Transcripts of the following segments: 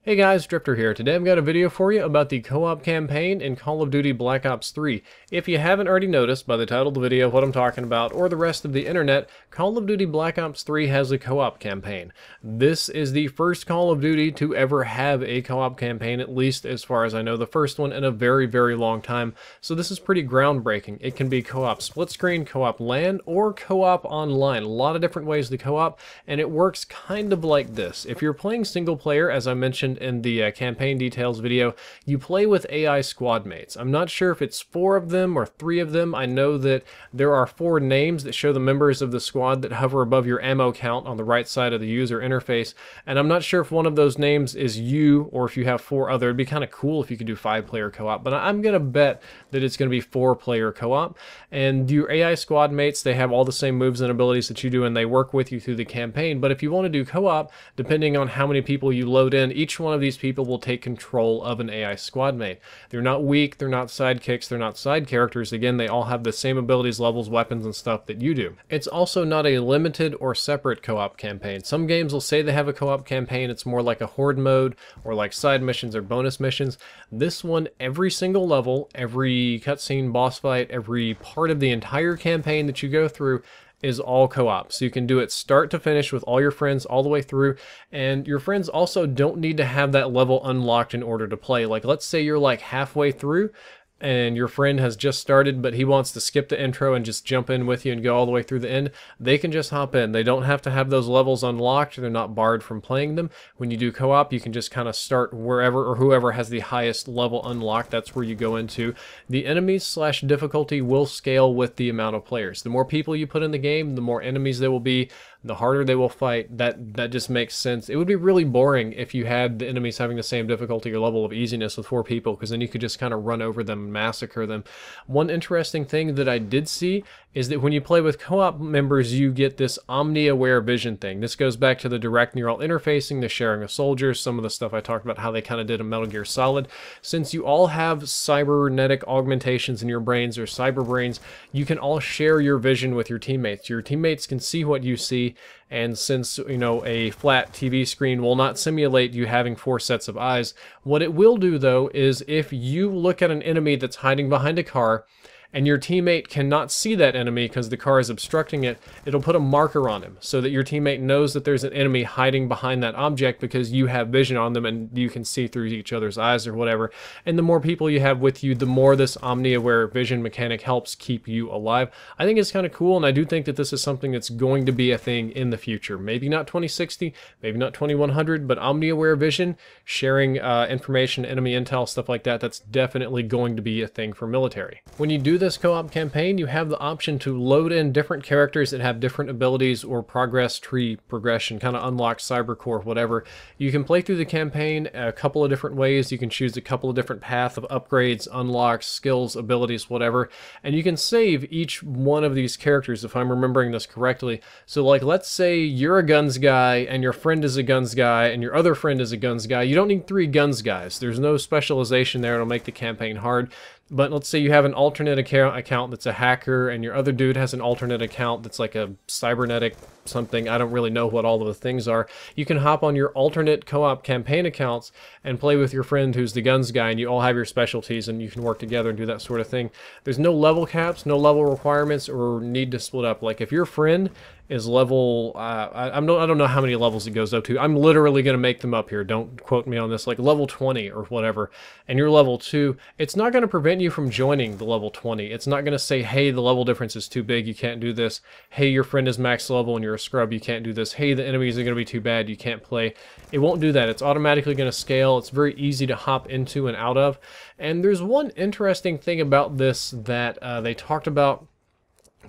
Hey guys, Drifter here. Today I've got a video for you about the co-op campaign in Call of Duty Black Ops 3. If you haven't already noticed by the title of the video what I'm talking about, or the rest of the internet, Call of Duty Black Ops 3 has a co-op campaign. This is the first Call of Duty to ever have a co-op campaign, at least as far as I know, the first one in a very, very long time. So this is pretty groundbreaking. It can be co-op split screen, co-op LAN, or co-op online. A lot of different ways to co-op, and it works kind of like this. If you're playing single player, as I mentioned in the campaign details video, you play with AI squad mates. I'm not sure if it's 4 of them or 3 of them. I know that there are 4 names that show the members of the squad that hover above your ammo count on the right side of the user interface, and I'm not sure if one of those names is you or if you have 4 other. It'd be kind of cool if you could do 5-player co-op, but I'm gonna bet that it's gonna be 4-player co-op. And your AI squad mates, they have all the same moves and abilities that you do, and they work with you through the campaign. But if you want to do co-op, depending on how many people you load in, each one of these people will take control of an AI squad mate. They're not weak, they're not sidekicks, they're not side characters. Again, they all have the same abilities, levels, weapons, and stuff that you do. It's also not a limited or separate co-op campaign. Some games will say they have a co-op campaign. It's more like a horde mode or like side missions or bonus missions. This one, every single level, every cutscene, boss fight, every part of the entire campaign that you go through is all co-op. So you can do it start to finish with all your friends all the way through, and your friends also don't need to have that level unlocked in order to play. Like, let's say you're like halfway through and your friend has just started, but he wants to skip the intro and just jump in with you and go all the way through the end. They can just hop in. They don't have to have those levels unlocked. They're not barred from playing them. When you do co-op, you can just kind of start wherever or whoever has the highest level unlocked. That's where you go into. The enemies / difficulty will scale with the amount of players. The more people you put in the game, the more enemies there will be, the harder they will fight. That just makes sense. It would be really boring if you had the enemies having the same difficulty or level of easiness with 4 people, because then you could just kind of run over them and massacre them. One interesting thing that I did see is that when you play with co-op members, you get this omni-aware vision thing. This goes back to the direct neural interfacing, the sharing of soldiers, some of the stuff I talked about, how they kind of did in Metal Gear Solid. Since you all have cybernetic augmentations in your brains, or cyber brains, you can all share your vision with your teammates. Your teammates can see what you see, and since, you know, a flat TV screen will not simulate you having 4 sets of eyes, what it will do though is if you look at an enemy that's hiding behind a car and your teammate cannot see that enemy because the car is obstructing it, it'll put a marker on him so that your teammate knows that there's an enemy hiding behind that object because you have vision on them and you can see through each other's eyes or whatever. And the more people you have with you, the more this omni-aware vision mechanic helps keep you alive. I think it's kind of cool, and I do think that this is something that's going to be a thing in the future. Maybe not 2060, maybe not 2100, but omni-aware vision, sharing information, enemy intel, stuff like that, that's definitely going to be a thing for military. When you do this co-op campaign, you have the option to load in different characters that have different abilities or progress tree progression, kind of unlock cybercore, whatever. You can play through the campaign a couple of different ways. You can choose a couple of different paths of upgrades, unlocks, skills, abilities, whatever, and you can save each one of these characters if I'm remembering this correctly. So like, let's say you're a guns guy and your friend is a guns guy and your other friend is a guns guy. You don't need 3 guns guys. There's no specialization there. It'll make the campaign hard. But let's say you have an alternate account that's a hacker, and your other dude has an alternate account that's like a cybernetic something. I don't really know what all of the things are. You can hop on your alternate co-op campaign accounts and play with your friend who's the guns guy, and you all have your specialties and you can work together and do that sort of thing. There's no level caps, no level requirements, or need to split up. Like if your friend is level, I don't know how many levels it goes up to. I'm literally going to make them up here. Don't quote me on this. Like level 20 or whatever, and you're level 2, it's not going to prevent you from joining the level 20. It's not going to say, hey, the level difference is too big, you can't do this. Hey, your friend is max level and you're a scrub, you can't do this. Hey, the enemies are going to be too bad, you can't play. It won't do that. It's automatically going to scale. It's very easy to hop into and out of. And there's one interesting thing about this that they talked about,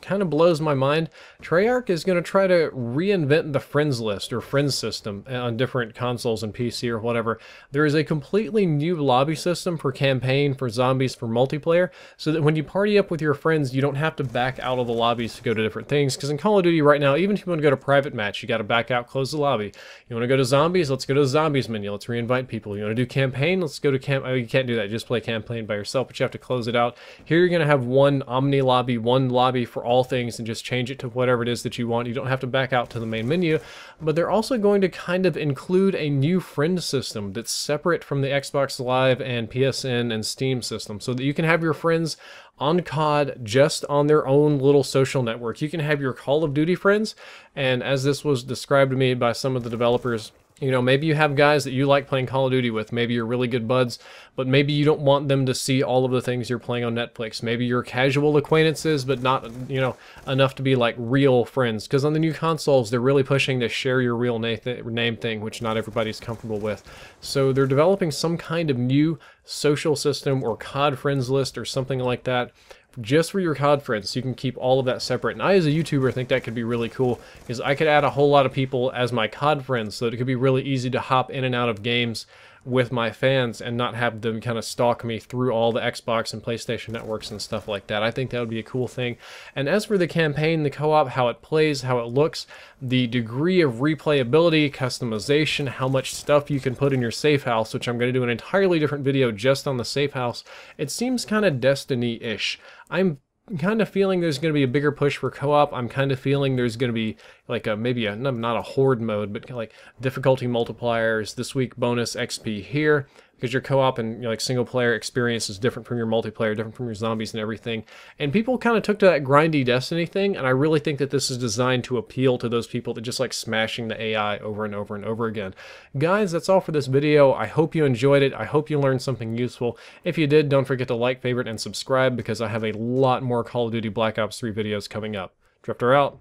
kind of blows my mind. Treyarch is going to try to reinvent the friends list or friends system on different consoles and PC or whatever. There is a completely new lobby system for campaign, for zombies, for multiplayer, so that when you party up with your friends, you don't have to back out of the lobbies to go to different things. Because in Call of Duty right now, even if you want to go to private match, you got to back out, close the lobby. You want to go to zombies? Let's go to the zombies menu. Let's reinvite people. You want to do campaign? Let's go to camp. Oh, you can't do that. You just play campaign by yourself, but you have to close it out. Here you're going to have one omni lobby, one lobby for all things and just change it to whatever it is that you want. You don't have to back out to the main menu, but they're also going to kind of include a new friend system that's separate from the Xbox Live and PSN and Steam system, so that you can have your friends on COD just on their own little social network. You can have your Call of Duty friends, and as this was described to me by some of the developers, you know, maybe you have guys that you like playing Call of Duty with, maybe you're really good buds, but maybe you don't want them to see all of the things you're playing on Netflix. Maybe you're casual acquaintances, but not, you know, enough to be like real friends. Because on the new consoles, they're really pushing to share your real name thing, which not everybody's comfortable with. So they're developing some kind of new social system or COD friends list or something like that, just for your COD friends, so you can keep all of that separate. And I, as a YouTuber, think that could be really cool, because I could add a whole lot of people as my COD friends, so that it could be really easy to hop in and out of games with my fans and not have them kind of stalk me through all the Xbox and PlayStation networks and stuff like that. I think that would be a cool thing. And as for the campaign, the co-op, how it plays, how it looks, the degree of replayability, customization, how much stuff you can put in your safe house, which I'm going to do an entirely different video just on the safe house, it seems kind of Destiny-ish. I'm kind of feeling there's going to be a bigger push for co-op. I'm kind of feeling there's going to be like maybe not a horde mode, but like difficulty multipliers, this week bonus XP here, because your co-op and like single player experience is different from your multiplayer, different from your zombies and everything. And people kind of took to that grindy Destiny thing, and I really think that this is designed to appeal to those people that just like smashing the AI over and over and over again. Guys, that's all for this video. I hope you enjoyed it. I hope you learned something useful. If you did, don't forget to like, favorite, and subscribe, because I have a lot more Call of Duty Black Ops 3 videos coming up. Drifter out.